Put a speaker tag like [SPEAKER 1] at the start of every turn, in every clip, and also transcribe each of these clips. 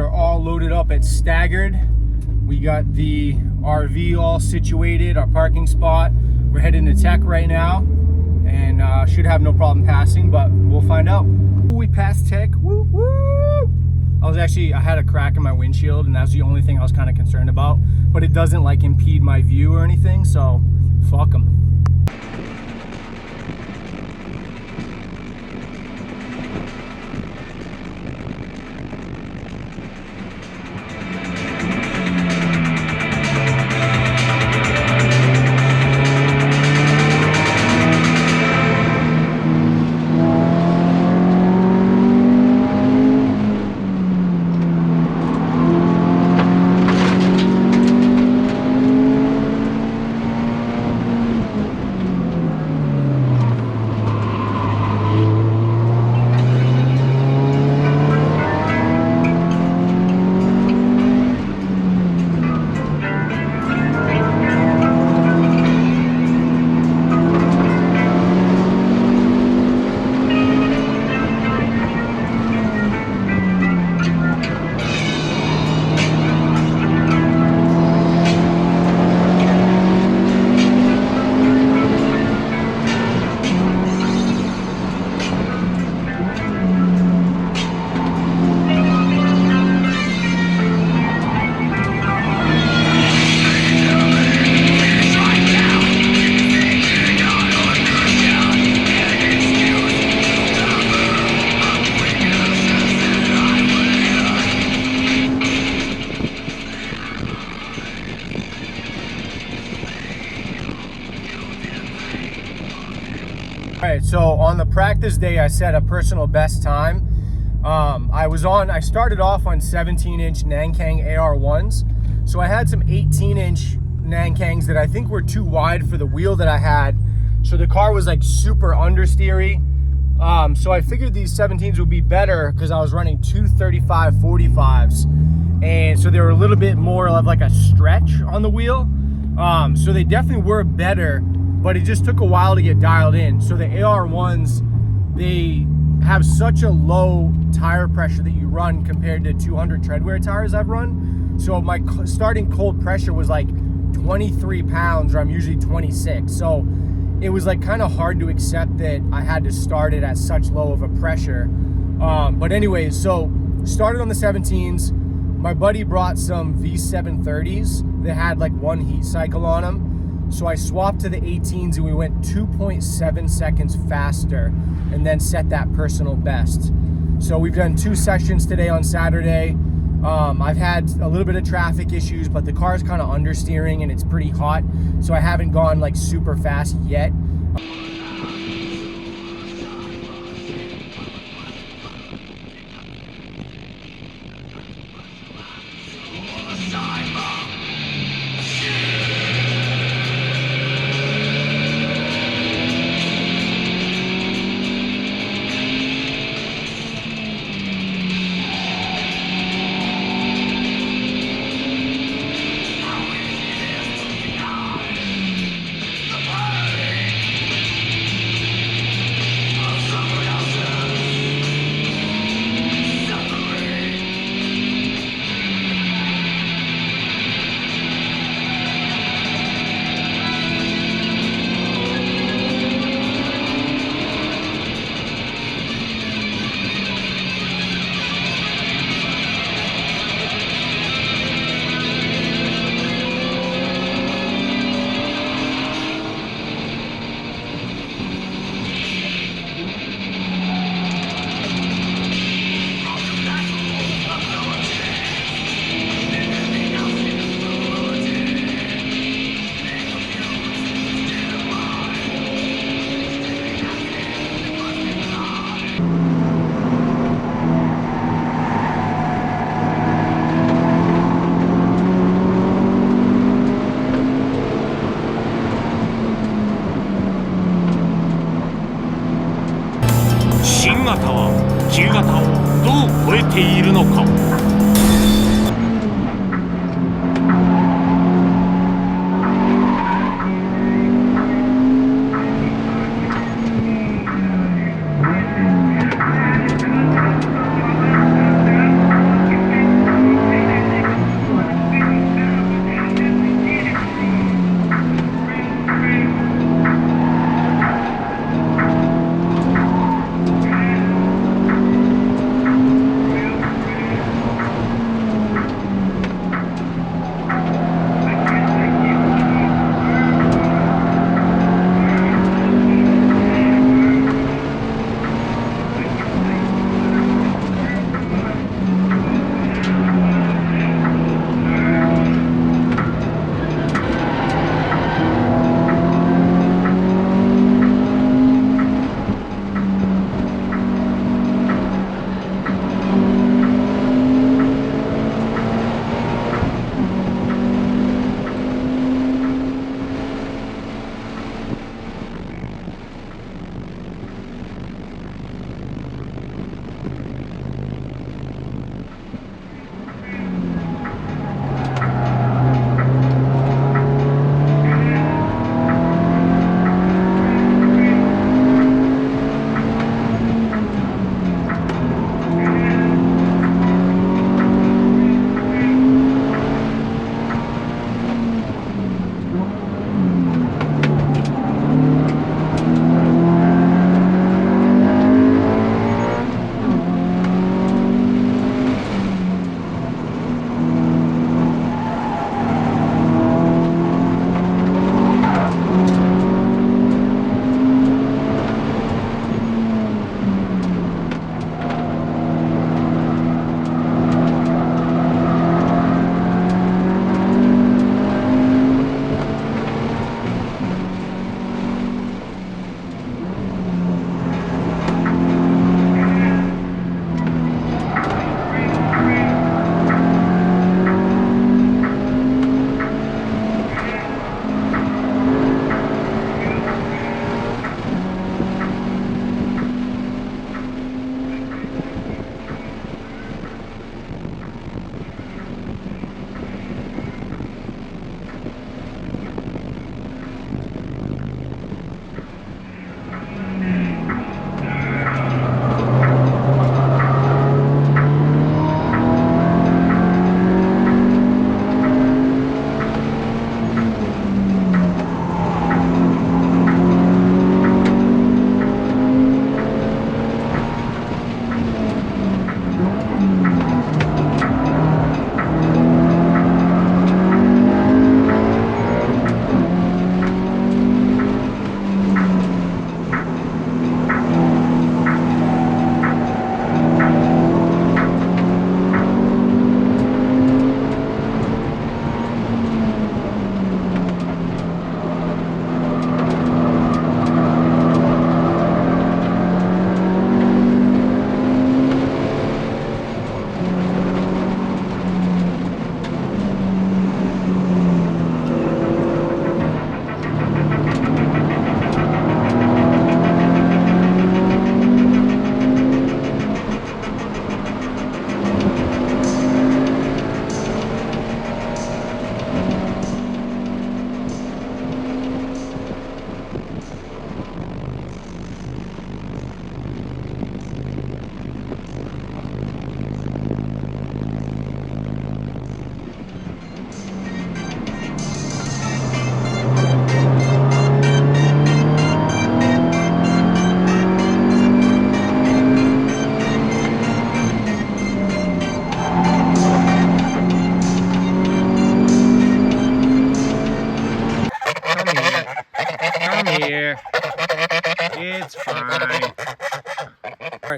[SPEAKER 1] are all loaded up at Staggered. We got the RV all situated, our parking spot. We're heading to tech right now and should have no problem passing, but we'll find out. We passed tech, woo woo! I had a crack in my windshield and that's the only thing I was kind of concerned about, but it doesn't like impede my view or anything, so fuck them. Alright, so on the practice day I set a personal best time. I started off on 17-inch Nankang AR1s. So I had some 18-inch Nankangs that I think were too wide for the wheel that I had. So the car was like super understeery. So I figured these 17s would be better because I was running two 35 45s. And so they were a little bit more of like a stretch on the wheel. So they definitely were better, but it just took a while to get dialed in. So the AR1s, they have such a low tire pressure that you run compared to 200 treadwear tires I've run. So my starting cold pressure was like 23 pounds, or I'm usually 26. So it was like kind of hard to accept that I had to start it at such low of a pressure. But anyways, so started on the 17s. My buddy brought some V730s that had like one heat cycle on them. So I swapped to the 18s and we went 2.7 seconds faster and then set that personal best. So we've done 2 sessions today on Saturday. I've had a little bit of traffic issues, but the car's kind of understeering and it's pretty hot. So I haven't gone like super fast yet.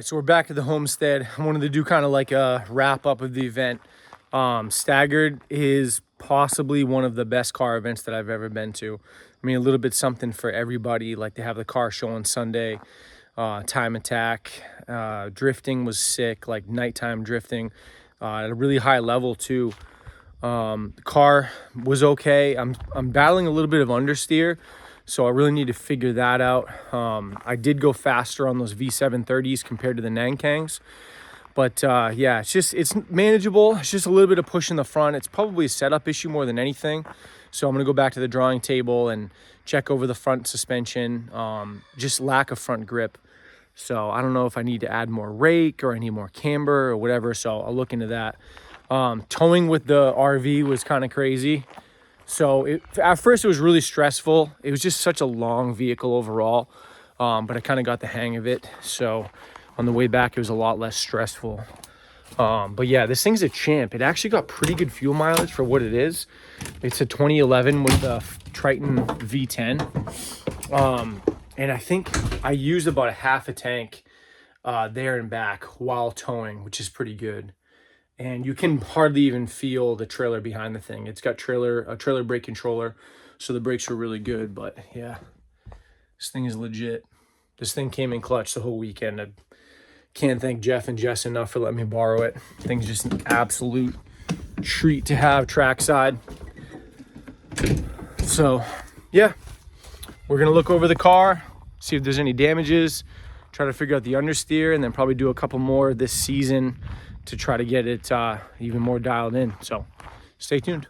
[SPEAKER 1] right, so we're back at the homestead. I wanted to do kind of like a wrap up of the event. Staggered is possibly one of the best car events that I've ever been to. I mean, a little bit something for everybody. Like, they have the car show on Sunday, time attack, drifting was sick, like nighttime drifting, at a really high level too. The car was okay. I'm battling a little bit of understeer, so I really need to figure that out. I did go faster on those V730s compared to the Nankangs, but yeah, it's manageable. It's just a little bit of push in the front. It's probably a setup issue more than anything. So I'm gonna go back to the drawing table and check over the front suspension. Just lack of front grip. So I don't know if I need to add more rake or I need more camber or whatever. So I'll look into that. Towing with the RV was kind of crazy. So at first it was really stressful. It was just such a long vehicle overall, but I kind of got the hang of it. So on the way back, it was a lot less stressful. But yeah, this thing's a champ. It actually got pretty good fuel mileage for what it is. It's a 2011 with the Triton V10. And I think I used about a half a tank there and back while towing, which is pretty good. And you can hardly even feel the trailer behind the thing. It's got a trailer brake controller, so the brakes are really good. But yeah, this thing is legit. This thing came in clutch the whole weekend. I can't thank Jeff and Jess enough for letting me borrow it. Thing's just an absolute treat to have trackside. So yeah, we're gonna look over the car, see if there's any damages, try to figure out the understeer, and then probably do a couple more this season to try to get it even more dialed in. So stay tuned.